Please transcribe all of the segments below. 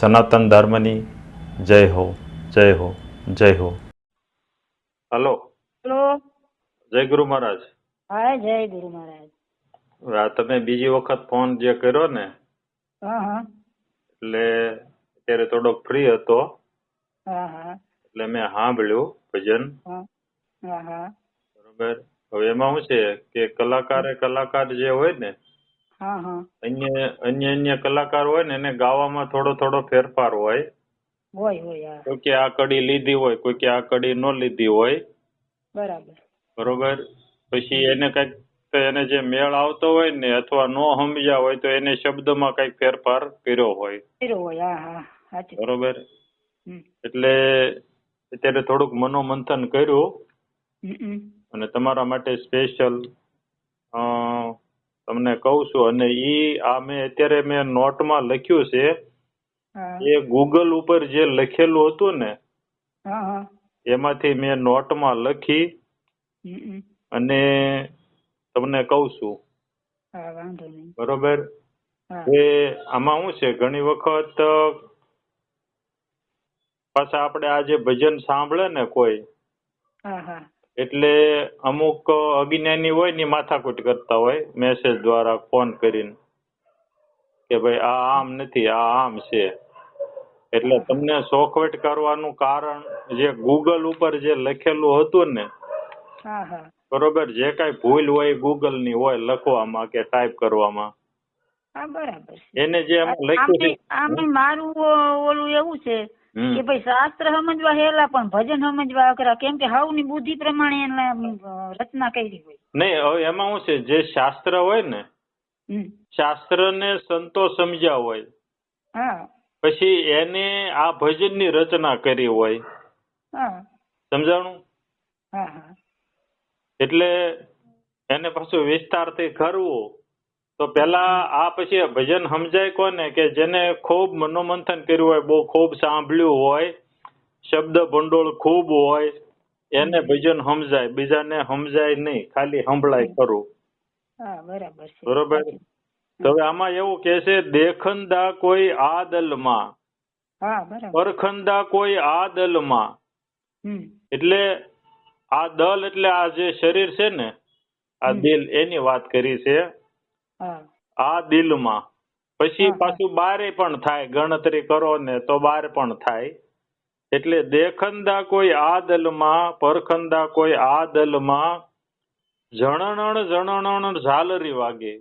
સનાતન ધર્મની જય હો, જય હો, જય હો. Hello, hello. જય ગુરુ મહારાજ. હા, જય ગુરુ મહારાજ. આ તમે બીજી વખત ફોન જે કર્યો ને હા હા એટલે અત્યારે થોડોક ફ્રી હતો હા હા એટલે મેં સાંભળ્યું ભજન. હા હા હા બરોબર. હવે એમાં શું છે કે કલાકાર જે હોય ને હા હા અન્ય કલાકાર હોય ને એને ગાવામાં થોડો ફેરફાર હોય. હોય હોય હા કોઈ કે આ કડી લીધી હોય, કોઈ કે આ કડી ન લીધી હોય. બરાબર. બરોબર. પછી એને કઈક એને જે મેળ આવતો હોય ને અથવા ન સમજ્યા હોય તો એને શબ્દમાં કઈક ફેરફાર કર્યો હોય. કર્યો હોય હા હા સાચું. બરોબર. હમ એટલે અત્યારે થોડુંક મનોમંથન કર્યું હમ અને તમારા માટે સ્પેશિયલ તમને કહું છું. અને મેં અત્યારે નોટમાં લખ્યું છે હા એ ગૂગલ ઉપર જે લખેલું હતું ને હા હા એમાંથી મેં નોટમાં લખી હમ અને તમને કહું છું. હા વાંધો નહીં. બરોબર. હા આમાં શું છે ઘણી વખત પાછા આપણે આ જે ભજન સાંભળે ને કોઈ હા હા એટલે અમુક અજ્ઞાની હોય ને માથાકૂટ કરતા હોય મેસેજ દ્વારા ફોન કરીને કે ભાઈ આ આમ નથી, આ આમ છે. એટલે તમને શોખવટ કરવાનું કારણ જે ગૂગલ ઉપર જે લખેલું હતું ને હા હા બરોબર, જે કઈ ભૂલ હોય ગૂગલ ની હોય લખવામાં કે ટાઈપ કરવામાં હા બરાબર છે. એને જે એમાં લખ્યું છે. આમે મારું ઓલું એવું છે હમ કે ભાઈ શાસ્ત્ર સમજવા હેલા પણ ભજન સમજવા અઘરા, કેમ કે હાવની બુદ્ધિ પ્રમાણે એને રચના કરી હોય. નહીં, હવે એમાં શું છે જે શાસ્ત્ર હોય ને શાસ્ત્રને સંતો સમજ્યા હોય હા પછી એને આ ભજનની રચના કરી હોય. હા સમજાણું? હા હા એટલે એને પાછું વિસ્તારથી કરવું તો પેલા આ પછી ભજન સમજાય કોને કે જેને ખૂબ મનોમંથન કર્યું હોય, બહુ ખૂબ સાંભળ્યું હોય, શબ્દ ભંડોળ ખૂબ હોય એને ભજન સમજાય, બીજાને સમજાય નહીં, ખાલી સંભળાય ખરું. હા બરાબર છે. બરોબર. તો હવે આમાં એવું કે છે દેખંદા કોઈ આ દલમાં, હા બરાબર. પરખંદા કોઈ આ દલમાં. એટલે આ દલ એટલે આ જે શરીર છે ને આ દિલ એની વાત કરી છે. હા આ દિલમાં પછી હા, પાછું બારે પણ થાય, ગણતરી કરો ને તો બાર પણ થાય. એટલે દેખંદા કોઈ આ દલમાં, પરખંદા કોઈ આ દલમાં, જણણણ જણણણ ઝાલરી વાગે.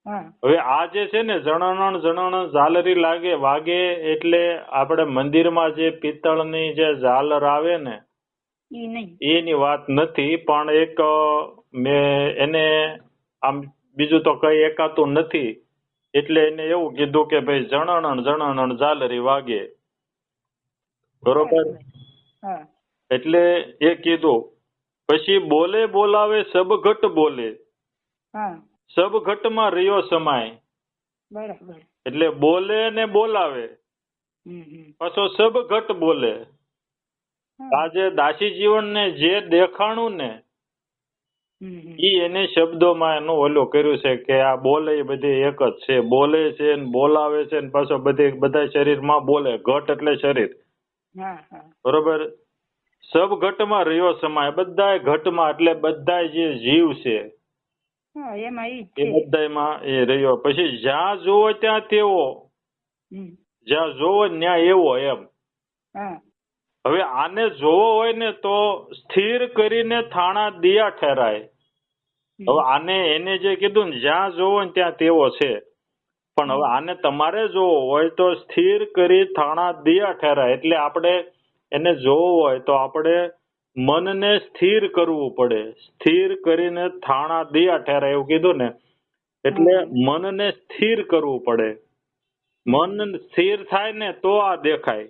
હા હવે આ જે છે ને જણણણ જણણણ ઝાલરી વાગે એટલે આપણે મંદિરમાં જે પિત્તળની જે ઝાલર આવે ને ઈ નહીં. એની વાત નથી, પણ એક મેં એને આમ બીજું તો કઈ એકાતું નથી એટલે એને એવું કીધું કે ભાઈ જણણણ જણણણ ઝાલરી વાગે. બરોબર. હા એટલે એ કીધું. પછી બોલે બોલાવે સબઘટ બોલે, હા સબઘટમાં રહ્યો સમાય. બરાબર. એટલે બોલે ને બોલાવે પાછો સબઘટ બોલે. આ જે દાસી જીવન ને જે દેખાણું ને ઈ એને શબ્દોમાં એનું ઓલું કર્યું છે કે આ બોલે એ બધી એક જ છે, બોલે છે ને બોલાવે છે ને પાછો બધા શરીરમાં બોલે. ઘટ એટલે શરીર. બરોબર. સબઘટમાં રહ્યો સમાય, બધાય ઘટમાં એટલે બધાય જે જીવ છે એ બધાયમાં એ રહ્યો. પછી જ્યાં જોવો ત્યાં તેવો, જ્યાં જોવો ત્યાં એવો એમ. હવે આને જોવો હોય ને તો સ્થિર કરીને થાણા દિયા ઠેરાય. હવે આને એને જે કીધું ને જ્યાં જોવો ને ત્યાં તેવો છે, પણ હવે આને તમારે જોવો હોય તો સ્થિર કરી થાણા દિયા ઠેરાય. એટલે આપણે એને જોવો હોય તો આપણે મનને સ્થિર કરવું પડે. સ્થિર કરીને થાણા દિયા ઠેરાય એવું કીધું ને, એટલે મનને સ્થિર કરવું પડે. મન સ્થિર થાય ને તો આ દેખાય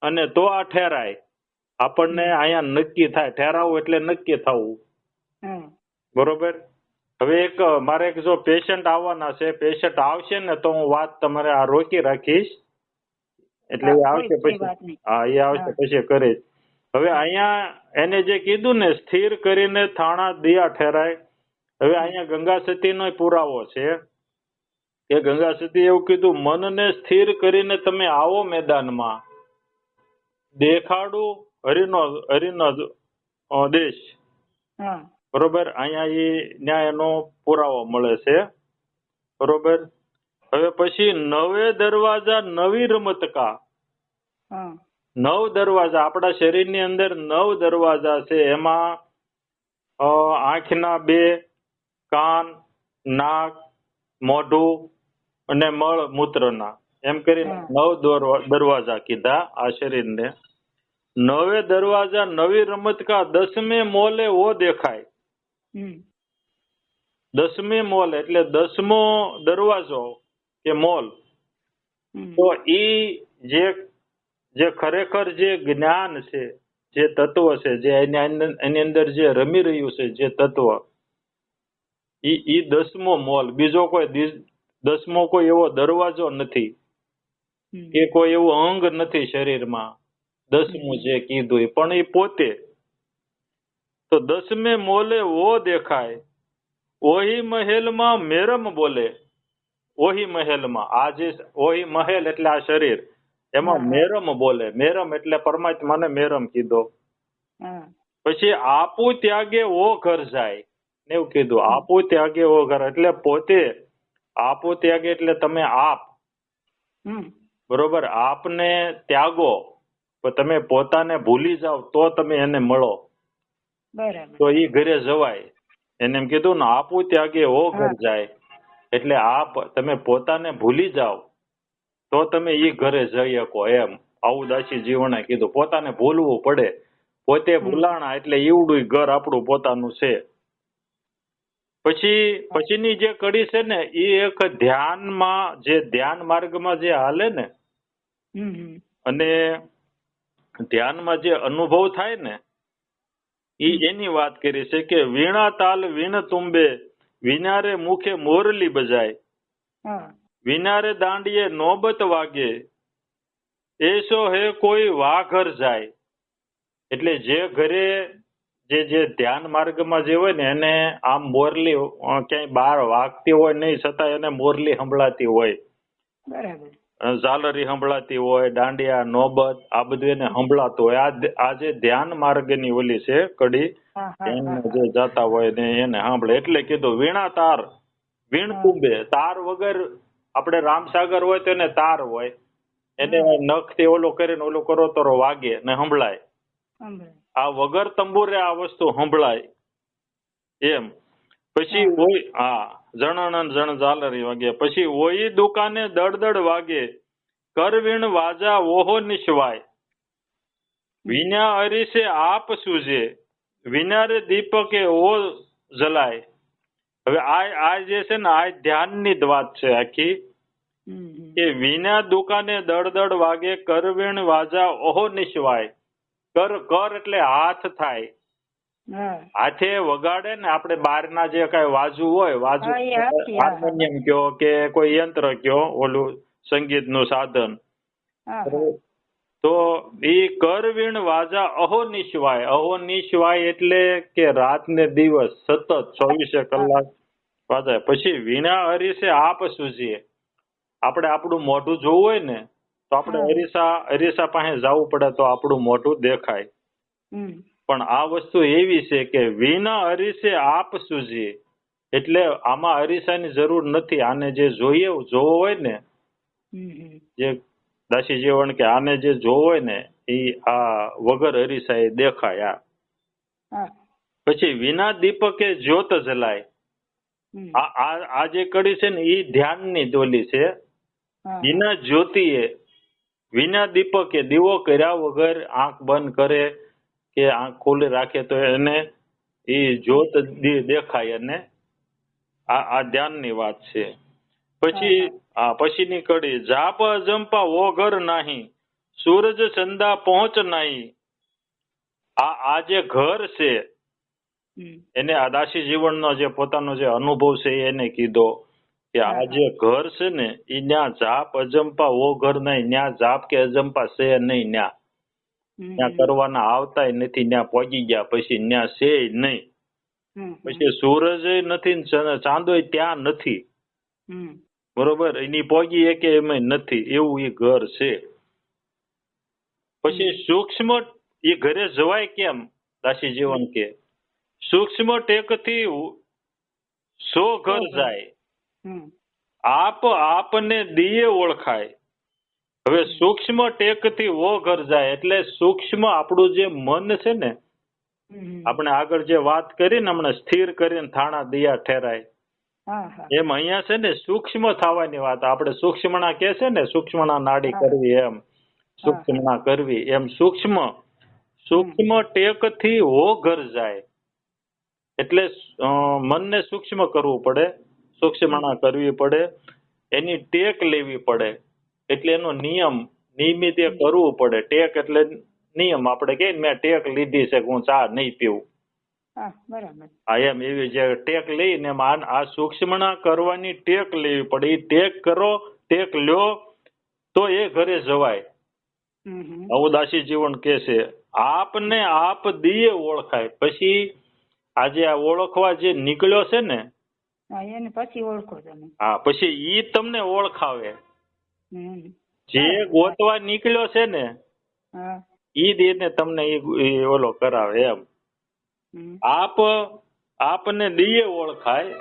અને તો આ ઠેરાય. આપણને અહીંયા નક્કી થાય. ઠેરાવું એટલે નક્કી થવું. બરોબર. હવે મારે જો પેશન્ટ આવવાના છે, પેશન્ટ આવશે ને તો હું વાત તમારે આ રોકી રાખીશ. એટલે એ આવશે પછી, હા એ આવશે પછી કરીશ. હવે અહીંયા એને જે કીધું ને સ્થિર કરીને થાણા દિયા ઠેરાય. હવે અહીંયા ગંગા સતીનો પુરાવો છે કે ગંગા સતી એવું કીધું, મનને સ્થિર કરીને તમે આવો મેદાનમાં, દેખાડું હરિનો દેશ. હા બરોબર. અહીંયા ન્યાય એનો પુરાવો મળે છે. બરોબર. હવે પછી નવે દરવાજા નવી રમતકા. હા 9 દરવાજા આપણા શરીરની અંદર 9 દરવાજા છે. એમાં આંખના 2, કાન, નાક, મોઢું અને મળ મૂત્રના, એમ કરીને 9 દરવાજા કીધા આ શરીરને. 9 દરવાજા નવી રમતકા, 10મે મોલે ઓ દેખાય. 10મે મોલ એટલે 10મો દરવાજો કે મોલ. તો જે ખરેખર જે જ્ઞાન છે, જે તત્વ છે, જે એની અંદર જે રમી રહ્યું છે, જે તત્વ, ઈ 10મો મોલ. બીજો કોઈ 10મો કોઈ એવો દરવાજો નથી કે કોઈ એવું અંગ નથી શરીરમાં 10મું જે કીધું, પણ એ પોતે. તો 10મે મોલે વો દેખાય, ઓહી મહેલમાં મેરમ બોલે. ઓહી મહેલમાં, આ જે ઓહી મહેલ એટલે આ શરીર, એમાં મેરમ બોલે. મેરમ એટલે પરમાત્માને મેરમ કીધો. પછી આપું ત્યાગે ઓ ઘર જાય, એવું કીધું. આપું ત્યાગે ઓ ઘર એટલે પોતે. આપું ત્યાગે એટલે તમે આપ. બરોબર. આપને ત્યાગો, તમે પોતાને ભૂલી જાઓ તો તમે એને મળો. બરાબર. તો ઈ ઘરે જવાય. એને એમ કીધું ને, આપું ત્યાગે ઓ ઘર જાય. એટલે આપ તમે પોતાને ભૂલી જાઓ તો તમે ઈ ઘરે જઈ શકો એમ. આવું દાસી જીવણે કીધું. પોતાને ભૂલવું પડે. પોતે ભૂલાણા એટલે ઈવડું ઘર આપણું પોતાનું છે. પછીની જે કડી છે ને, એ એક ધ્યાનમાં, જે ધ્યાન માર્ગમાં જે હાલે ને, અને ધ્યાનમાં જે અનુભવ થાય ને, એની વાત કરી છે કે વીણા તાલ વીણ તુંબે, વિનારે મુખે મોરલી બજાય, વિનારે દાંડીએ નોબત વાગે, એસો હે કોઈ વાઘર જાય. એટલે જે ઘરે જે ધ્યાન માર્ગમાં જે હોય ને, એને આમ મોરલી ક્યાંય બહાર વાગતી હોય નહીં, છતાં એને મોરલી સંભળાતી હોય. બરાબર. ઝાલરી સંભળાતી હોય, દાંડિયા, નોબત, આ બધું એને સંભળાતું હોય. આ જે ધ્યાન માર્ગની ઓલી છે કડી, ધ્યાનમાં જે જતા હોય ને એને સાંભળે. એટલે કીધું વીણા તાર વીણ કુંભે. તાર વગર આપણે રામસાગર હોય તો એને તાર હોય, એને નખથી ઓલો કરીને ઓલો કરો તો વાગે ને સંભળાય. આ વગર તંબુરે આ વસ્તુ સંભળાય એમ. પછી હોય જણણ જણ ઝાલરી વાગે. પછી ઓઈ દુકાને દળદળ વાગે, કરવીણ વાજા ઓહો નિશવાય, વિના અરીસે આપ સૂજે, વિનારે દીપકે ઓ જલાય. હવે આ જે છે ને, આ ધ્યાનની જ વાત છે આખી, કે વિના દુકાને દળદળ વાગે, કરવીણ વાજા ઓહો નિશવાય. કર એટલે હાથ થાય. હાથે વગાડે ને, આપણે બહારના જે કઈ વાજુ હોય, વાજુ હાર્મોનિયમ કયો કે કોઈ યંત્ર કયો, ઓલું સંગીતનું સાધન, તો ઈ કરવીણ વાજા અહો નિશવાય. અહો નિશવાય એટલે કે રાત ને દિવસ સતત 24 કલાક વાજાય. પછી વીણા હરીસે આપ સૂજીએ. આપણે આપણું મોઢું જોવું હોય ને, તો આપણે અરીસા પાસે જવું પડે તો આપણું મોઢું દેખાય. પણ આ વસ્તુ એવી છે કે વિના અરીસે આપ સૂજીએ, એટલે આમાં અરીસાની જરૂર નથી. આને જે જોવો હોય ને, જે દાસી જીવન કે આને જે જોવો હોય ને, એ આ વગર અરીસા એ દેખાય. પછી વિના દીપકે જ્યોત જલાય. આ જે કડી છે ને, એ ધ્યાનની ડોલી છે. વિના જ્યોતિએ, વિના દીપકે, દીવો કર્યા વગર આંખ બંધ કરે કે આંખ ખુલ્લી રાખે તો એને એ જ્યોત દેખાય. અને આ ધ્યાનની વાત છે. પછીની કડી જાપ અજંપા વો ઘર નાહી, સૂરજ ચંદા પહોંચ નાહી. આ જે ઘર છે એને આ દાસી જીવનનો જે પોતાનો જે અનુભવ છે એને કીધો કે આ જે ઘર છે ને, એ ન્યા જાપ અજંપા વો ઘર નહીં. ન્યા જાપ કે અજંપા છે નહીં. ન્યા કરવાના આવતાય નથી. ન્યા પહોંચી ગયા પછી ન્યા છે નહીં. પછી સૂરજ નથી, ચાંદોય ત્યાં નથી. બરોબર, એની પોગી એકે એમાં નથી એવું એ ઘર છે. પછી સૂક્ષ્મ એ ઘરે જવાય કેમ? દાસી જીવન કે સૂક્ષ્મ ટેકથી 100 ઘર જાય. આપને દિયે ઓળખાય. હવે સૂક્ષ્મ ટેકથી 100 ઘર જાય એટલે સૂક્ષ્મ આપણું જે મન છે ને, આપણે આગળ જે વાત કરી ને હમણાં સ્થિર કરીને થાણા દિયા ઠેરાય, એમ અહીંયા છે ને સૂક્ષ્મ થવાની વાત. આપણે સૂક્ષ્મણા કે છે ને, સૂક્ષ્મણા નાડી કરવી, એમ સૂક્ષ્મણા કરવી, એમ સૂક્ષ્મ ટેકથી 100 ઘર જાય. એટલે મનને સૂક્ષ્મ કરવું પડે, સૂક્ષ્મણા કરવી પડે, એની ટેક લેવી પડે. એટલે એનો નિયમિત એ કરવું પડે. ટેક એટલે નિયમ. આપણે કહીએ મેં ટેક લીધી છે, હું ચા નહીં પીવું. હા, એમ એવી જે ટેક લઈને એમાં આ સૂક્ષ્મણા કરવાની ટેક લેવી પડે. એ ટેક કરો, ટેક લ્યો તો એ ઘરે જવાય. આવું દાસી જીવન કે છે. આપને આપ દિયે ઓળખાય. પછી આજે આ ઓળખવા જે નીકળ્યો છે ને, પછી ઓળખો તમે. હા, પછી ઈ તમને ઓળખાવે. જે ગોતવા નીકળ્યો છે ને, ઈ દેને તમને ઈ ઓલો કરાવે એમ. આપને દિયે ઓળખાય.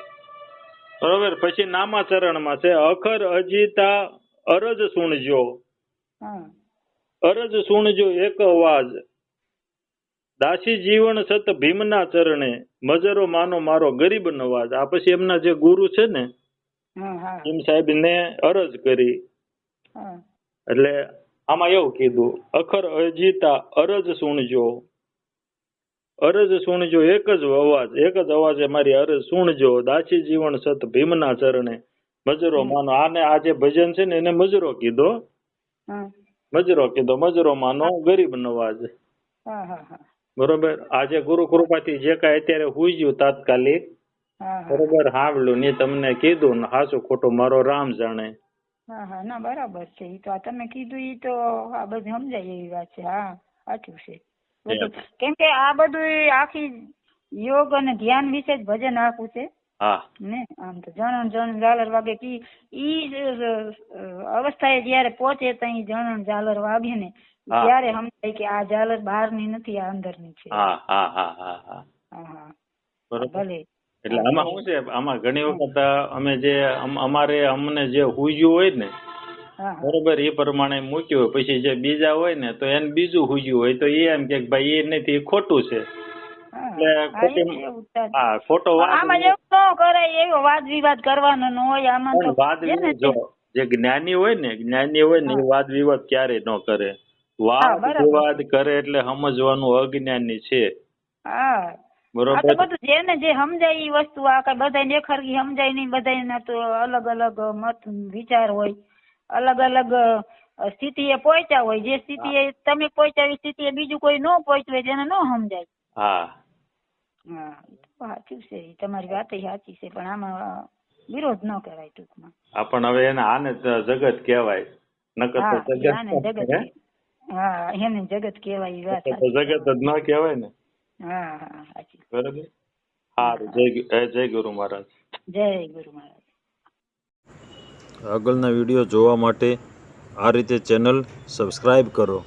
બરોબર. પછી નામાચરણમાં છે અખર અજીતા અરજ સુણજો. અરજ સુણજો એક અવાજ. દાસી જીવન સત ભીમના ચરણે મજરો માનો મારો ગરીબ નવાજ. આ પછી એમના જે ગુરુ છે ને, ભીમ સાહેબ ને અરજ કરી. એટલે આમાં એવું કીધું અખર અજીતા અરજ સુણજો. અરજ સુણજો એક જ અવાજે મારી અરજ સુણજો. દાસી જીવન સત ભીમના ચરણે મજરો માનો. આને આ જે ભજન છે ને એને મજરો કીધો. મજરો માનો ગરીબ નવાજ. બરોબર. આજે ગુરુ કૃપાથી જે કાંઈ અત્યારે હુઈ ગયું તાત્કાલિક, બરોબર, સાંભળ્યું ને તમને કીધું ને હાચું ખોટું મારો રામ જાણે. ના બરાબર છે. ઈ તો આ તમે કીધું ઈ તો આ બધું સમજાય એવી વાત છે. હા, સાચું છે. કેમ કે આ બધું આખી યોગ અને ધ્યાન વિશે જ ભજન આખું છે ને. આમ તો જણન ઝાલર વાગે કી ઈ અવસ્થાએ જયારે પહોંચે ત્યાં જણન ઝાલર વાગે ને ત્યારે સમજાય કે આ ઝાલર બહારની નથી, આ અંદરની છે. ભલે. એટલે આમાં શું છે, આમાં ઘણી વખત અમે જે અમને જે હુજ્યું હોય ને, બરોબર, એ પ્રમાણે મૂક્યું હોય. પછી જે બીજા હોય ને તો એને બીજું હુજ્યું હોય તો એ એમ કે ભાઈ એ નથી, એ ખોટું છે. ખોટો વાદ વિવાદ કરવાનો ન હોય આમાં. વાદ વિવાદ જો જે જ્ઞાની હોય ને એ વાદ વિવાદ ક્યારેય ન કરે. વાદ વિવાદ કરે એટલે સમજવાનું અજ્ઞાની છે. બરોબર. બધું જેને જે સમજાય એ વસ્તુ આ કઈ બધા એકહરખી સમજાય નહીં. બધાના તો અલગ અલગ મત વિચાર હોય, અલગ અલગ સ્થિતિએ પહોંચ્યા હોય. જે સ્થિતિએ તમે પહોંચ્યા એ સ્થિતિએ બીજું કોઈ ન પહોંચ્યું હોય જેને ન સમજાય. સાચું છે. તમારી વાત સાચી છે. પણ આમાં વિરોધ ન કરાય ટૂંકમાં. પણ હવે આને જગત કહેવાય. નકર તો જગત. હા, એને જગત કહેવાય. એ વાત જગત જ ન કહેવાય ને. સાચી. બરાબર. સારું. જય ગુરુ મહારાજ. જય ગુરુ મહારાજ. આગળના વિડીયો જોવા માટે આ રીતે ચેનલ સબસ્ક્રાઇબ કરો.